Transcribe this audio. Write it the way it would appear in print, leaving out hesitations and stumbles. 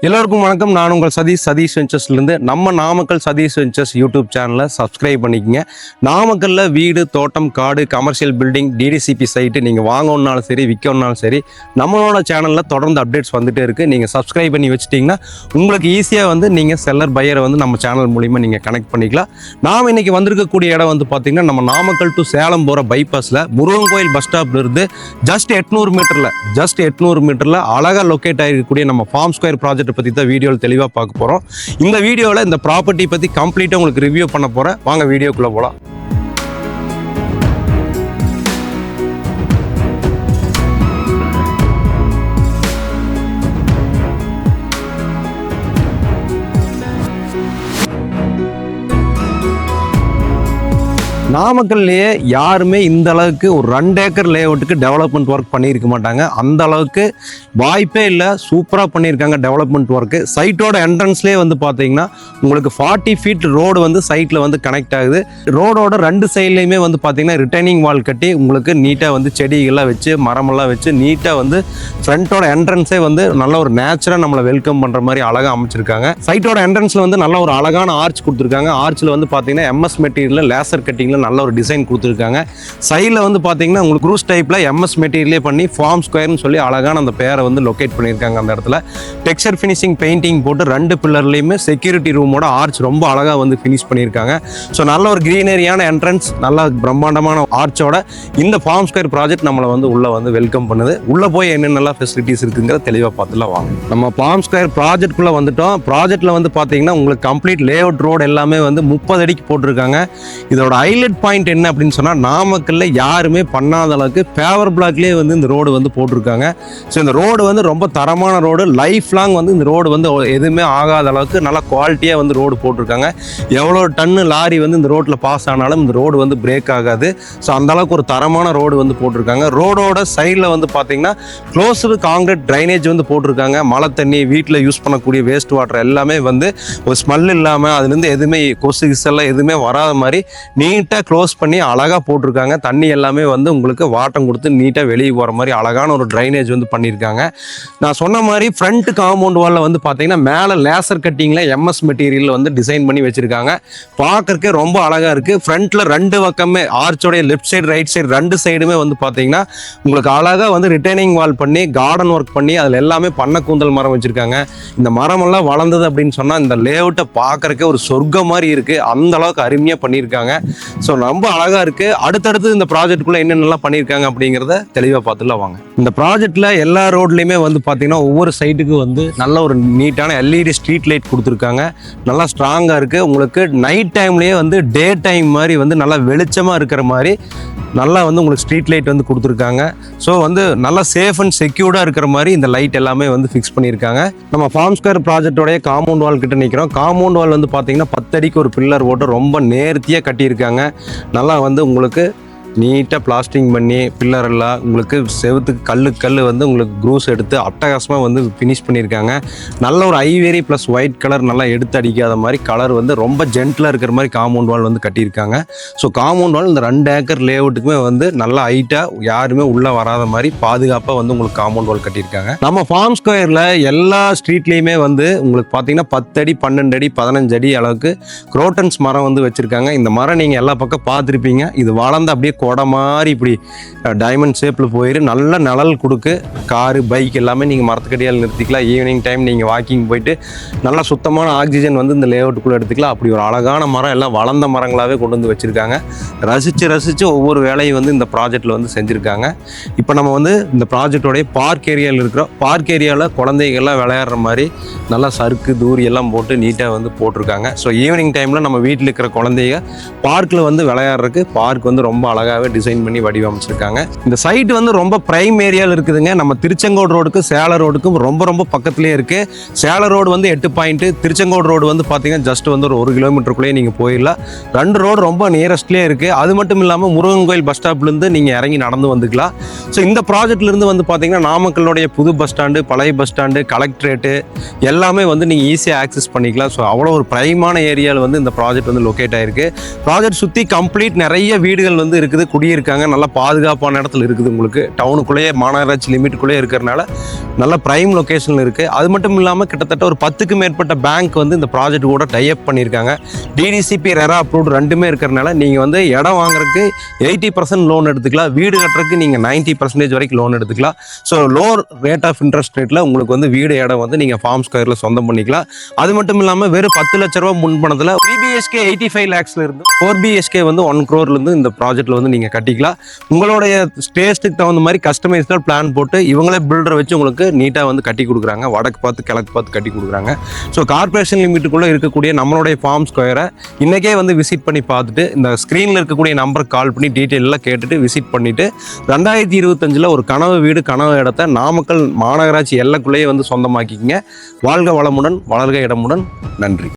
எல்லோருக்கும் வணக்கம். நான் உங்கள் சதீஷ் வெஞ்சர்ஸ்லேருந்து நம்ம நாமக்கல் சதீஷ் வெஞ்சர்ஸ் யூடியூப் சேனலை சப்ஸ்கிரைப் பண்ணிக்கங்க. நாமக்கல்லில் வீடு, தோட்டம், காடு, கமர்ஷியல் பில்டிங், டிடிசிபி சைட்டு நீங்கள் வாங்கணுன்னாலும் சரி, விற்கணுன்னாலும் சரி, நம்மளோட சேனலில் தொடர்ந்து அப்டேட்ஸ் வந்துகிட்டே இருக்குது. நீங்கள் சப்ஸ்கிரைப் பண்ணி வச்சிட்டிங்கன்னா உங்களுக்கு ஈஸியாக வந்து நீங்கள் செல்லர் பையரை வந்து நம்ம சேனல் மூலிமா நீங்கள் கனெக்ட் பண்ணிக்கலாம். நாம் இன்றைக்கி வந்திருக்கக்கூடிய இடம் வந்து பார்த்திங்கன்னா நம்ம நாமக்கல் டு சேலம் போகிற பைபாஸில் முருகன் கோயில் பஸ் ஸ்டாப்லேருந்து ஜஸ்ட் 800 மீட்டரில் அழகாக லொக்கேட் ஆகிருக்கக்கூடிய நம்ம ஃபார்ம் ஸ்கொயர் ப்ராஜெக்ட் பற்றி தான் வீடியோவில் தெளிவாக பார்க்க போகிறோம். இந்த வீடியோவில் இந்த ப்ராப்பர்ட்டி பற்றி கம்ப்ளீட்டாக உங்களுக்கு ரிவ்யூ பண்ண போகிறேன். வாங்க வீடியோக்குள்ளே போகலாம். நாமக்கல்லையே யாருமே இந்த அளவுக்கு ஒரு 2 ஏக்கர் லேஅவுட்டுக்கு டெவலப்மெண்ட் ஒர்க் பண்ணியிருக்க மாட்டாங்க. அந்த அளவுக்கு வாய்ப்பே இல்லை. சூப்பராக பண்ணியிருக்காங்க டெவலப்மெண்ட் ஒர்க்கு. சைட்டோட என்ட்ரன்ஸ்லேயே வந்து பார்த்தீங்கன்னா உங்களுக்கு 40 ஃபீட் ரோடு வந்து சைட்டில் வந்து கனெக்ட் ஆகுது. ரோடோட 2 சைட்லேயுமே வந்து பார்த்தீங்கன்னா ரிட்டர்னிங் வால் கட்டி உங்களுக்கு நீட்டாக வந்து செடிகள்லாம் வச்சு மரமெல்லாம் வச்சு நீட்டாக வந்து ஃப்ரண்ட்டோட என்ட்ரன்ஸே வந்து நல்ல ஒரு நேச்சுராக நம்மளை வெல்கம் பண்ணுற மாதிரி அழகாக அமைச்சிருக்காங்க. சைட்டோட என்ட்ரன்ஸில் வந்து நல்ல ஒரு அழகான ஆர்ச் கொடுத்துருக்காங்க. ஆர்ச்சில் வந்து பார்த்தீங்கன்னா எம்எஸ் மெட்டீரியலில் லேசர் கட்டிங்கில் நல்ல ஒரு டிசைன் கொடுத்துருக்காங்க. சைடில் வந்து பார்த்தீங்கன்னா உங்களுக்கு க்ரூஸ் டைப்பில் எம்எஸ் மெட்டீரியலே பண்ணி ஃபார்ம் ஸ்கொயர்னு சொல்லி அழகான அந்த பேரை வந்து லொக்கேட் பண்ணியிருக்காங்க. அந்த இடத்துல டெக்ஸ்சர் ஃபினிஷிங் பெயிண்டிங் போட்டு 2 பில்லர்லையுமே செக்யூரிட்டி ரூமோட ஆர்ச் ரொம்ப அழகாக வந்து ஃபினிஷ் பண்ணியிருக்காங்க. ஸோ நல்ல ஒரு க்ரீனரியான என்ட்ரன்ஸ், நல்ல பிரம்மாண்டமான ஆர்ச்சோட இந்த ஃபார்ம் ஸ்கொயர் ப்ராஜெக்ட் நம்மளை வந்து உள்ளே வந்து வெல்கம் பண்ணுது. உள்ளே போய் என்னென்னலாம் ஃபெசிலிட்டிஸ் இருக்குங்கிற தெளிவாக பார்த்துலாம் வாங்க. நம்ம ஃபார்ம் ஸ்கொயர் ப்ராஜெக்ட்குள்ளே வந்துட்டோம். ப்ராஜெக்டில் வந்து பார்த்தீங்கன்னா உங்களுக்கு கம்ப்ளீட் லேஅவுட் ரோடு எல்லாமே வந்து 30 அடிக்கு போட்டிருக்காங்க. இதோட ஹைலைட் பாயிண்ட் என்ன அப்படின்னு சொன்னால் நாமக்கல்ல யாருமே பண்ணாத அளவுக்கு பேவர் பிளாக்லேயே வந்து இந்த ரோடு வந்து போட்டிருக்காங்க. ஸோ இந்த ரோடு வந்து ரொம்ப தரமான ரோடு. லைஃப் லாங் வந்து இந்த ரோடு வந்து எதுவுமே ஆகாத அளவுக்கு நல்லா குவாலிட்டியாக வந்து ரோடு போட்டிருக்காங்க. எவ்வளோ டன்னு லாரி வந்து இந்த ரோட்டில் பாஸ் ஆனாலும் இந்த ரோடு வந்து பிரேக் ஆகாது. ஸோ அந்த அளவுக்கு ஒரு தரமான ரோடு வந்து போட்டிருக்காங்க. ரோடோட சைடில் வந்து பார்த்தீங்கன்னா க்ளோஸ்டு காங்கிரீட் ட்ரைனேஜ் வந்து போட்டிருக்காங்க. மழை தண்ணி, வீட்டில் யூஸ் பண்ணக்கூடிய வேஸ்ட் வாட்டர் எல்லாமே வந்து ஒரு ஸ்மெல் இல்லாமல் அதுலேருந்து எதுவுமே கொசு கிசெல்லாம் எதுவுமே வராத மாதிரி நீட்டாக க்ளோஸ் பண்ணி அழகாக போட்டிருக்காங்க. தண்ணி எல்லாமே வந்து உங்களுக்கு வாட்டம் கொடுத்து நீட்டாக வெளியே போகிற மாதிரி அழகான ஒரு ட்ரைனேஜ் வந்து பண்ணியிருக்காங்க. நான் சொன்ன மாதிரி ஃப்ரண்ட் காம்பவுண்ட் வாலில் வந்து பார்த்தீங்கன்னா மேலே லேசர் கட்டிங்கில் எம்எஸ் மெட்டீரியல் வந்து டிசைன் பண்ணி வச்சுருக்காங்க. பார்க்கறக்கே ரொம்ப அழகாக இருக்குது. ஃப்ரண்ட்டில் 2 பக்கமே ஆர்ச்சோடைய லெஃப்ட் சைடு ரைட் சைடு 2 சைடுமே வந்து பார்த்தீங்கன்னா உங்களுக்கு அழகாக வந்து ரிட்டர்னிங் வால் பண்ணி கார்டன் ஒர்க் பண்ணி அதில் எல்லாமே பண்ண கூந்தல் மரம் வச்சுருக்காங்க. இந்த மரமெல்லாம் வளர்ந்தது அப்படின்னு சொன்னால் இந்த லேஅவுட்டை பார்க்கறக்கே ஒரு சொர்க்கம் மாதிரி இருக்குது. அந்த அளவுக்கு அருமையாக பண்ணியிருக்காங்க. ஸோ ரொம்ப அழகாக இருக்குது. அடுத்தடுத்து இந்த ப்ராஜெக்ட்டுக்குள்ளே என்னென்னலாம் பண்ணியிருக்காங்க அப்படிங்கிறத தெளிவாக பார்த்துலாம் வாங்க. இந்த ப்ராஜெக்டில் எல்லா ரோட்லேயுமே வந்து பார்த்தீங்கன்னா ஒவ்வொரு சைட்டுக்கு வந்து நல்ல ஒரு நீட்டான எல்இடி ஸ்ட்ரீட் லைட் கொடுத்துருக்காங்க. நல்லா ஸ்ட்ராங்காக இருக்குது. உங்களுக்கு நைட் டைம்லேயே வந்து டே டைம் மாதிரி வந்து நல்லா வெளிச்சமாக இருக்கிற மாதிரி நல்லா வந்து உங்களுக்கு ஸ்ட்ரீட் லைட் வந்து கொடுத்துருக்காங்க. ஸோ வந்து நல்லா சேஃப் அண்ட் செக்யூர்டாக இருக்கிற மாதிரி இந்த லைட் எல்லாமே வந்து ஃபிக்ஸ் பண்ணியிருக்காங்க. நம்ம ஃபார்ம் ஸ்கொயர் ப்ராஜெக்டோடைய காம்பவுண்ட் வால் கிட்ட நிற்கிறோம். காம்பவுண்ட் வால் வந்து பார்த்தீங்கன்னா 10 அடிக்கு ஒரு பில்லர் போட்டு ரொம்ப நேர்த்தியாக கட்டியிருக்காங்க. நல்லா வந்து உங்களுக்கு நீட்டாக பிளாஸ்டிங் பண்ணி பில்லர் எல்லாம் உங்களுக்கு செவுத்துக்கு கல் வந்து உங்களுக்கு க்ரூஸ் எடுத்து அட்டகாசமாக வந்து ஃபினிஷ் பண்ணியிருக்காங்க. நல்ல ஒரு ஐவேரி ப்ளஸ் ஒயிட் கலர் நல்லா எடுத்து அடிக்காத மாதிரி கலர் வந்து ரொம்ப ஜென்டிலாக இருக்கிற மாதிரி காம்பவுண்ட் வால் வந்து கட்டியிருக்காங்க. ஸோ காம்பவுண்ட் வால் இந்த 2 ஏக்கர் லேஅவுட்டுக்குமே வந்து நல்லா ஹைட்டாக யாருமே உள்ளே வராத மாதிரி பாதுகாப்பாக வந்து உங்களுக்கு காம்பவுண்ட் வால் கட்டியிருக்காங்க. நம்ம ஃபார்ம் ஸ்கொயரில் எல்லா ஸ்ட்ரீட்லேயுமே வந்து உங்களுக்கு பார்த்தீங்கன்னா 10 அடி 12 அடி 15 அடி அளவுக்கு குரோட்டன்ஸ் மரம் வந்து வச்சுருக்காங்க. இந்த மரம் நீங்கள் எல்லா பக்கம் பார்த்துருப்பீங்க. இது வளர்ந்து அப்படியே கொடை மாதிரி இப்படி டைமண்ட் ஷேப்பில் போயிரு நல்ல நிழல் கொடுக்கு. காரு, பைக் எல்லாமே நீங்கள் மரத்துக்கடியால் நிறுத்திக்கலாம். ஈவினிங் டைம் நீங்கள் வாக்கிங் போயிட்டு நல்லா சுத்தமான ஆக்சிஜன் வந்து இந்த லேஅவுட்டுக்குள்ளே எடுத்துக்கலாம். அப்படி ஒரு அழகான மரம், எல்லாம் வளர்ந்த மரங்களாகவே கொண்டு வந்து வச்சுருக்காங்க. ரசித்து ஒவ்வொரு வேலையும் வந்து இந்த ப்ராஜெக்டில் வந்து செஞ்சுருக்காங்க. இப்போ நம்ம வந்து இந்த ப்ராஜெக்டோடைய பார்க் ஏரியாவில் இருக்கிறோம். பார்க் ஏரியாவில் குழந்தைகள்லாம் விளையாடுற மாதிரி நல்லா சறுக்கு தூரி எல்லாம் போட்டு நீட்டாக வந்து போட்டிருக்காங்க. ஸோ ஈவினிங் டைமில் நம்ம வீட்டில் இருக்கிற குழந்தைங்க பார்க்கில் வந்து விளையாடுறதுக்கு பார்க் வந்து ரொம்ப அழகாகவே டிசைன் பண்ணி வடிவமைச்சிருக்காங்க. இந்த சைட் வந்து ரொம்ப பிரைம் ஏரியாவில் இருக்குதுங்க. நம்ம திருச்செங்கோடு ரோடுக்கு சேலம் ரோடுக்கும் ரொம்ப பக்கத்துலேயே இருக்குது. சேலம் ரோடு வந்து 8 பாயிண்ட், திருச்செங்கோடு ரோடு வந்து பார்த்தீங்கன்னா ஜஸ்ட் வந்து ஒரு 1 கிலோமீட்டருக்குள்ளேயே நீங்கள் போயிடலாம். 2 ரோடு ரொம்ப நியரஸ்ட்லேயே இருக்குது. அது மட்டும் இல்லாமல் முருகன் கோயில் பஸ் ஸ்டாப்லேருந்து நீங்கள் இறங்கி நடந்து வந்துக்கலாம். ஸோ இந்த ப்ராஜெக்ட்லேருந்து வந்து பார்த்தீங்கன்னா நாமக்கல்லுடைய புது பஸ் ஸ்டாண்டு, பழைய பஸ் ஸ்டாண்டு, கலெக்டரேட்டு எல்லாமே வந்து நீங்கள் ஈஸியாக ஆக்சஸ் பண்ணிக்கலாம். ஸோ அவ்வளோ ஒரு பிரைமான ஏரியாவில் வந்து இந்த ப்ராஜெக்ட் வந்து லொக்கேட் ஆகிருக்கு. ப்ராஜெக்ட் சுற்றி கம்ப்ளீட் நிறைய வீடுகள் வந்து இருக்குது. குடியிருக்காங்க. நல்லா பாதுகாப்பான இடத்துல இருக்குது. உங்களுக்கு டவுனுக்குள்ளேயே மாநகராட்சி லிமிட்டுக்குள்ளேயே இருக்கிறனால நல்ல ப்ரைம் லொக்கேஷனில் இருக்குது. அது மட்டும் இல்லாமல் கிட்டத்தட்ட ஒரு 10க்கும் மேற்பட்ட பேங்க் வந்து இந்த ப்ராஜெக்ட் கூட டைப் பண்ணியிருக்காங்க. டிடிசிபி ரெரா அப்ரூவ்டு ரெண்டுமே இருக்கிறனால நீங்கள் வந்து இடம் வாங்குறதுக்கு 80% லோன் எடுத்துக்கலாம். வீடு கட்டுறதுக்கு நீங்கள் 90% வரைக்கும் லோன் எடுத்துக்கலாம். So lower rate of interest ரேட்டில் உங்களுக்கு வந்து வீடு இடம் வந்து நீங்கள் ஃபார்ம் ஸ்கொயரில் சொந்தம் பண்ணிக்கலாம். அது மட்டும் இல்லாமல் வெறும் 10 லட்ச ரூபா முன்பணத்தில் 3 BHK 85 lakhsல இருந்து 4 BHK வந்து 1 crore இந்த ப்ராஜெக்ட்ல வந்து நீங்கள் கட்டிக்கலாம். உங்களுடைய டேஸ்ட்டுக்கு தகுந்த மாதிரி கஸ்டமைஸ்டாக பிளான் போட்டு இவங்களே பில்டரை வச்சு உங்களுக்கு நீட்டாக வந்து கட்டி கொடுக்குறாங்க. வடக்கு பார்த்து கிழக்கு பார்த்து கட்டி கொடுக்குறாங்க. ஸோ கார்பரேஷன் லிமிட்டுக்குள்ளே இருக்கக்கூடிய நம்மளுடைய ஃபார்ம் ஸ்கொயரை இன்றைக்கே வந்து விசிட் பண்ணி பார்த்துட்டு இந்த ஸ்க்ரீனில் இருக்கக்கூடிய நம்பருக்கு கால் பண்ணி டீட்டெயிலெலாம் கேட்டுட்டு விசிட் பண்ணிவிட்டு 2025 ஒரு கனவு வீடு கனவு இடத்த நாமக்கல் மாநகராட்சி எல்லைக்குள்ளேயே வந்து சொந்தமாக்கிக்கிங்க. வாழ்க வளமுடன், வளர்க இடமுடன். நன்றி.